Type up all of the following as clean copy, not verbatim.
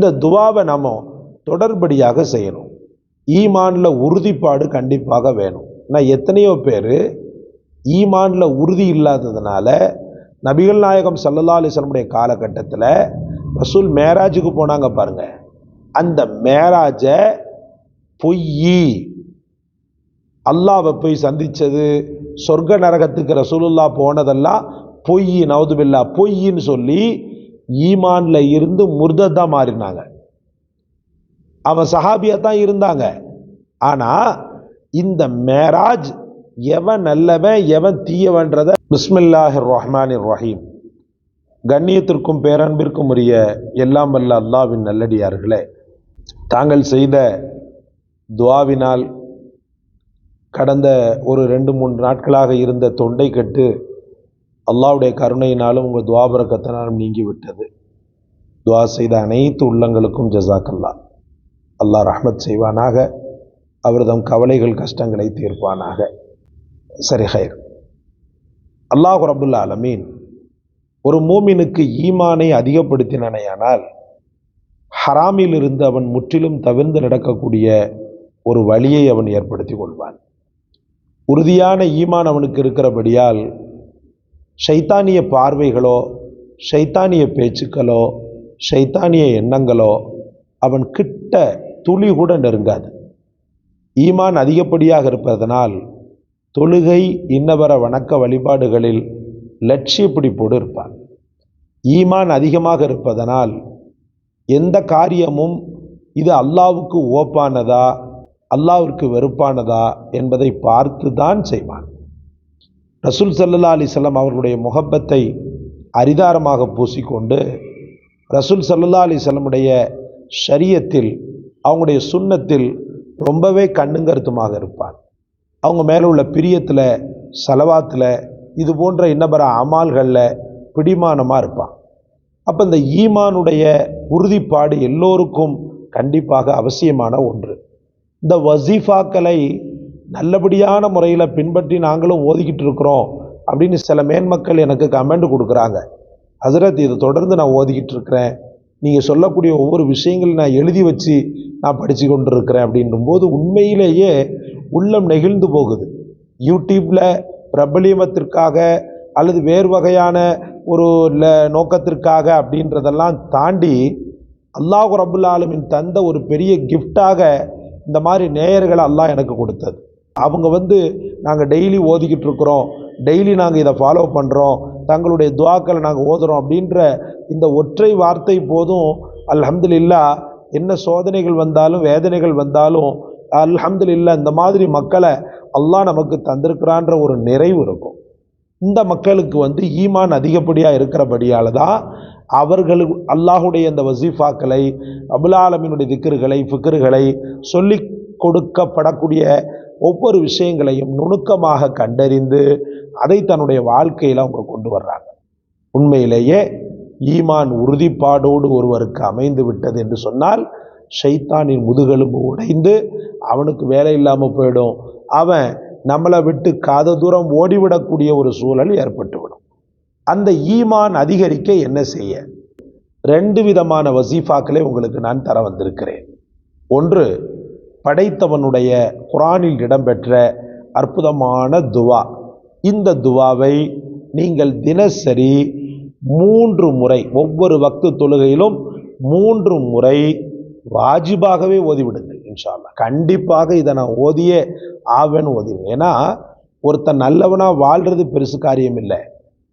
இந்த துவாவை நம்ம தொடர்படியாக செய்யணும். ஈமான்ல உறுதிப்பாடு கண்டிப்பாக வேணும். நான் எத்தனையோ பேர் ஈமான்ல உறுதி இல்லாததுனால நபிகள் நாயகம் ஸல்லல்லாஹு அலைஹி வஸல்லம் காலகட்டத்தில் ரசூல் மேராஜுக்கு போனாங்க பாருங்க, அந்த மேராஜை பொய்யி, அல்லாஹ்வை போய் சந்திச்சது, சொர்க்க நரகத்துக்கு ரசூலுல்லா போனதெல்லாம் பொய், நவுதுபில்லா பொய்ன்னு சொல்லி ஈமான்ல இருந்து முர்ததா மாறினாங்க. அவன் சஹாபியா தான் இருந்தாங்க. ஆனா இந்த மேராஜ் எவன் நல்லவன் எவன் தீயவன்றத பிஸ்மில்லாஹிர் ரஹ்மானிர் ரஹீம். கண்ணியத்திற்கும் பேரன்பிற்கும் உரிய எல்லாம் வல்ல அல்லாஹ்வின் நல்லடியார்களே, தாங்கள் செய்த துஆவினால் கடந்த ஒரு 2-3 நாட்களாக இருந்த தொண்டை கட்டு அல்லாஹ்வுடைய கருணையினாலும் உங்கள் துஆ பரக்கத்தினாலும் நீங்கிவிட்டது. துஆ செய்த அனைத்து உள்ளங்களுக்கும் ஜஸாக்கல்லாஹ். அல்லாஹ் ரஹ்மத் செய்வானாக, அவர்தம் கவலைகள் கஷ்டங்களை தீர்ப்பானாக. சரி, ஹைர். அல்லாஹ் ரப்புல் ஆலமீன் ஒரு மூமினுக்கு ஈமானை அதிகப்படுத்தினானால் ஹராமில் இருந்து அவன் முற்றிலும் தவிர்ந்து நடக்கக்கூடிய ஒரு வழியை அவன் ஏற்படுத்தி கொள்வான். உறுதியான ஈமான் அவனுக்கு இருக்கிறபடியால் ஷைத்தானிய பார்வைகளோ ஷைத்தானிய பேச்சுக்களோ ஷைத்தானிய எண்ணங்களோ அவன் கிட்ட துளி கூட நெருங்காது. ஈமான் அதிகப்படியாக இருப்பதனால் தொழுகை இன்னவர வணக்க வழிபாடுகளில் லட்சிய பிடிப்போடு இருப்பான். ஈமான் அதிகமாக இருப்பதனால் எந்த காரியமும் இது அல்லாஹ்வுக்கு ஓப்பானதா அல்லாஹ்விற்கு வெறுப்பானதா என்பதை பார்த்து தான் செய்வான். ரசூல் ஸல்லல்லாஹு அலைஹி வஸல்லம் அவர்களுடைய முஹப்பத்தை அரிதாரமாக பூசிக்கொண்டு ரசூல் ஸல்லல்லாஹு அலைஹி வஸல்லமுடைய ஷரியத்தில் அவங்களுடைய சுன்னத்தில் ரொம்பவே கண்ணுங்கருத்துமாக இருப்பான். அவங்க மேலே உள்ள பிரியத்தில், சலவாத்தில், இது போன்ற இன்னபர அமால்களில் பிடிமானமாக இருப்பான். அப்போ இந்த ஈமானுடைய உறுதிப்பாடு எல்லோருக்கும் கண்டிப்பாக அவசியமான ஒன்று. இந்த வசீஃபாக்களை நல்லபடியான முறையில் பின்பற்றி நாங்களும் ஓதிக்கிட்டு இருக்கிறோம் அப்படின்னு சில மேன்மக்கள் எனக்கு கமெண்ட் கொடுக்குறாங்க. ஹஸரத், இதை தொடர்ந்து நான் ஓதிக்கிட்டு இருக்கிறேன், நீங்கள் சொல்லக்கூடிய ஒவ்வொரு விஷயங்களும் நான் எழுதி வச்சு நான் படித்து கொண்டு இருக்கிறேன் அப்படின்னும்போது உண்மையிலேயே உள்ளம் நெகிழ்ந்து போகுது. யூடியூப்பில் பிரபலியமத்திற்காக அல்லது வேறு வகையான ஒரு நோக்கத்திற்காக அப்படின்றதெல்லாம் தாண்டி அல்லாஹ் ரப்புல் ஆலமீன் தந்த ஒரு பெரிய கிஃப்டாக இந்த மாதிரி நேயர்களை அல்லாஹ் எனக்கு கொடுத்தது. அவங்க நாங்கள் டெய்லி ஓதிக்கிட்டு இருக்கிறோம், டெய்லி நாங்கள் இதை ஃபாலோ பண்ணுறோம், தங்களுடைய துஆக்களை நாங்கள் ஓதுறோம் அப்படின்ற இந்த ஒற்றை வார்த்தை போதும் அல்ஹம்துலில்லாஹ் என்ன சோதனைகள் வந்தாலும் வேதனைகள் வந்தாலும் அல்ஹம்துலில்லாஹ் இந்த மாதிரி மக்களை அல்லாஹ் நமக்கு தந்திருக்கிறான்ற ஒரு நிறைவு இருக்கும். இந்த மக்களுக்கு ஈமான் அதிகப்படியாக இருக்கிறபடியால் தான் அவர்கள் அல்லாஹுடைய இந்த வசீஃபாக்களை ரப்புல் ஆலமீனுடைய திக்ருகளை ஃபிக்ருகளை சொல்லி கொடுக்கப்படக்கூடிய ஒவ்வொரு விஷயங்களையும் நுணுக்கமாக கண்டறிந்து அதை தன்னுடைய வாழ்க்கையில் அவங்க கொண்டு வர்றாங்க. உண்மையிலேயே ஈமான் உறுதிப்பாடோடு ஒருவருக்கு அமைந்து விட்டது என்று சொன்னால் ஷைத்தானின் முதுகெலும்பு உடைந்து அவனுக்கு வேலை இல்லாமல் போயிடும். அவன் நம்மளை விட்டு காத தூரம் ஓடிவிடக்கூடிய ஒரு சூழல் ஏற்பட்டுவிடும். அந்த ஈமான் அதிகரிக்க என்ன செய்ய? 2 விதமான வசீஃபாக்களை உங்களுக்கு நான் தர வந்திருக்கிறேன். ஒன்று, படைத்தவனுடைய குர்ஆனில் இடம்பெற்ற அற்புதமான துவா. இந்த துவாவை நீங்கள் தினசரி 3 முறை, ஒவ்வொரு வக்து தொழுகையிலும் 3 முறை வாஜிபாகவே ஓதிவிடுங்கள். இன்ஷா அல்லாஹ் கண்டிப்பாக இதை நான் ஓதியே ஆவேன்னு ஓதிடுவேன். ஏன்னா ஒருத்தன் நல்லவனா வாழ்றது பெருசு காரியம் இல்லை,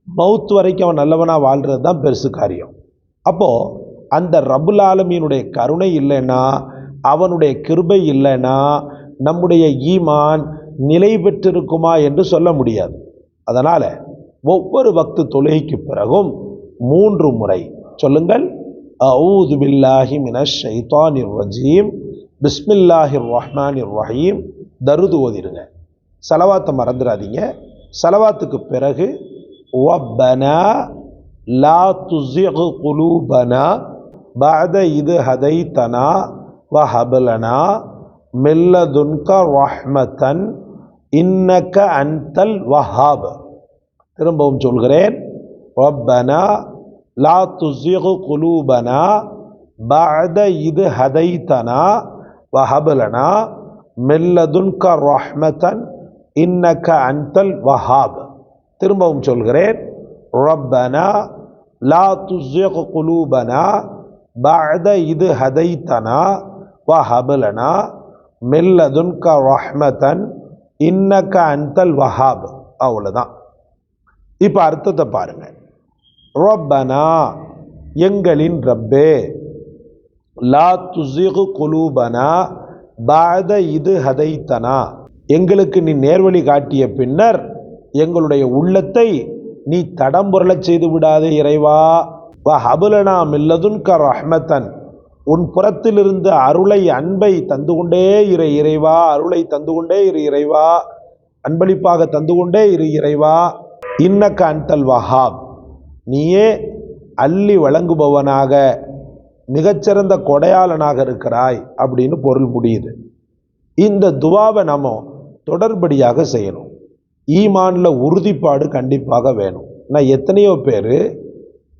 மவுத் வரைக்கும் அவன் நல்லவனா வாழ்றது தான் பெருசு காரியம். அப்போ அந்த ரப்புல் ஆலமீனுடைய கருணை இல்லைன்னா, அவனுடைய கிருபை இல்லைன்னா நம்முடைய ஈமான் நிலை பெற்றிருக்குமா என்று சொல்ல முடியாது. அதனால ஒவ்வொரு வக்து தொழுகைக்கு பிறகும் 3 முறை சொல்லுங்கள், அஊது பில்லாஹி மினஷ் ஷைத்தானிர் ரஜீம், பிஸ்மில்லாஹிர் ரஹ்மானிர் ரஹீம். தருது ஓதிடுங்க, சலவாத்தை மறந்துடாதீங்க. சலவாத்துக்கு பிறகு ரப்பனா லா துஸிக் குலூபனா பஅத இத் ஹதைதனா வஹப் லனா மின் லதுன்க ரஹ்மத்தன் இன்னக அன்தல் வஹ்ஹாப். திரும்பவும் சொல்கிறேன், ரப்பனா லா துஸிக் குலூபனா பஅத இது ஹதைதனா வஹப்லனா மில்லதுன்க ரஹ்மதன் இன்னக அன்தல் வஹாப். திரும்பவும் சொல்கிறேன், ரப்பனா லா துஸிக் குலூபனா பஅத இது ஹதைதனா வஹப்லனா மில்லதுன்க ரஹ்மதன் இன்னக அன்தல் வஹாப். அவ்வளோதான். இப்போ அர்த்தத்தை பாருங்க. ரப்பனா எங்களின் ரப்பே, லா துஸிக் குலூபனா பஅத இது ஹதைதனா எங்களுக்கு நீ நேர்வழி காட்டிய பின்னர் எங்களுடைய உள்ளத்தை நீ தடம்புரளச் செய்து விடாதே இறைவா. வஹப்லனா மில்லதுன்க ரஹ்மதன் உன் புறத்திலிருந்து அருளை அன்பை தந்து கொண்டே இரு இறைவா, அருளை தந்து கொண்டே இரு இறைவா, அன்பளிப்பாக தந்து கொண்டே இரு இறைவா. இன்னக அன்தல் வஹாப் நீயே அள்ளி வழங்குபவனாக மிகச்சிறந்த கொடையாளனாக இருக்கிறாய் அப்படின்னு பொருள் முடியுது. இந்த துவாவை நம்ம தொடர்படியாக செய்யணும். ஈமான்ல உறுதிப்பாடு கண்டிப்பாக வேணும். நான் எத்தனையோ பேர்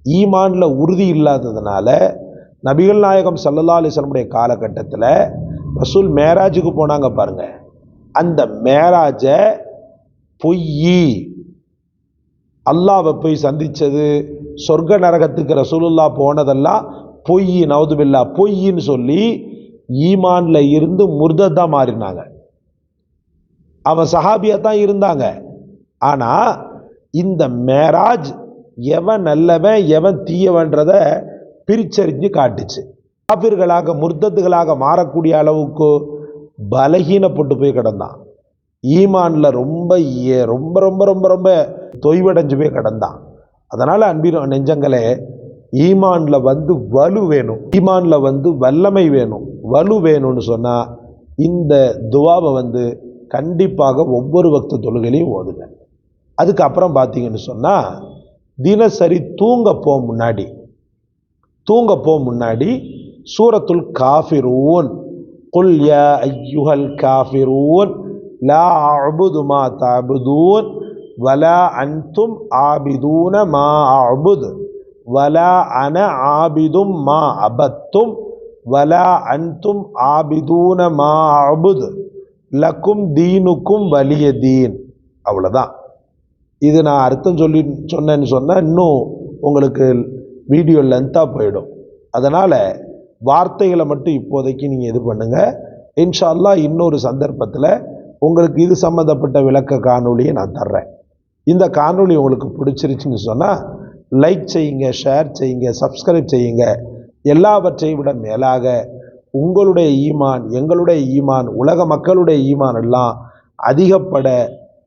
ஈமான்ல உறுதி இல்லாததுனால நபிகள் நாயகம் ஸல்லல்லாஹு அலைஹி வஸல்லம் காலகட்டத்தில் ரசூல் மேராஜுக்கு போனாங்க பாருங்க, அந்த மேராஜை பொய்யி, அல்லாவை போய் சந்திச்சது, சொர்க்க நரகத்துக்கு ரசூலுல்லா போனதெல்லாம் பொய், நவுதுபில்லா பொய்ன்னு சொல்லி ஈமான்ல இருந்து முர்ததா மாறினாங்க. அவன் சஹாபியா தான் இருந்தாங்க. ஆனா இந்த மேராஜ் எவன் நல்லவன் எவன் தீயவன்றத பிரிச்சறிஞ்சு காட்டுச்சு. காபிர்களாக முர்தத்துகளாக மாறக்கூடிய அளவுக்கு பலகீனப்பட்டு போய் கிடந்தான். ஈமான்ல ரொம்ப ரொம்ப ரொம்ப ரொம்ப ரொம்ப தொய்வடைஞ்சு போய் கிடந்தான். அதனால அன்பின் நெஞ்சங்களே, ஈமான்ல வலு வேணும், ஈமான்ல வல்லமை வேணும், வலு வேணும்னு சொன்னா இந்த துவாவை கண்டிப்பாக ஒவ்வொரு வக்த தொழுகையிலையும் ஓதுங்க. அதுக்கப்புறம் பார்த்தீங்கன்னு சொன்னா தினசரி தூங்க போ முன்னாடி சூரத்துல் காஃபிரூன், குல் யா அய்யுஹல் காஃபிரூன் லா அஅ்புது மா தஅ்புதூன் வலா அன்தும் ஆபிதூன மா அஅ்புது வலா அன ஆபிதும் மா அபத்தும் வலா அன்தும் ஆபிதூன மா அஅ்புது லக்கும் தீனுக்கும் வலிய தீன். அவ்வளோதான். இது நான் அர்த்தம் சொன்னேன்னு சொன்னால் இன்னும் உங்களுக்கு வீடியோ லென்த்தாக போயிடும். அதனால் வார்த்தைகளை மட்டும் இப்போதைக்கு நீங்கள் இது பண்ணுங்கள். இன்ஷா அல்லாஹ் இன்னொரு சந்தர்ப்பத்தில் உங்களுக்கு இது சம்மந்தப்பட்ட விளக்க காணொலியை நான் தர்றேன். இந்த காணொலி உங்களுக்கு பிடிச்சிருச்சுன்னு சொன்னால் லைக் செய்யுங்க, ஷேர் செய்யுங்க, சப்ஸ்கிரைப் செய்யுங்க. எல்லாவற்றை விட மேலாக உங்களுடைய ஈமான், எங்களுடைய ஈமான், உலக மக்களுடைய ஈமான் எல்லாம் அதிகப்பட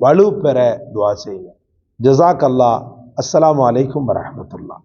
வலு பெற துஆ செய்யுங்க. ஜஸாக் அல்லாஹ். அஸ்ஸலாமு அலைக்கும் வரஹ்மத்துல்லாஹ்.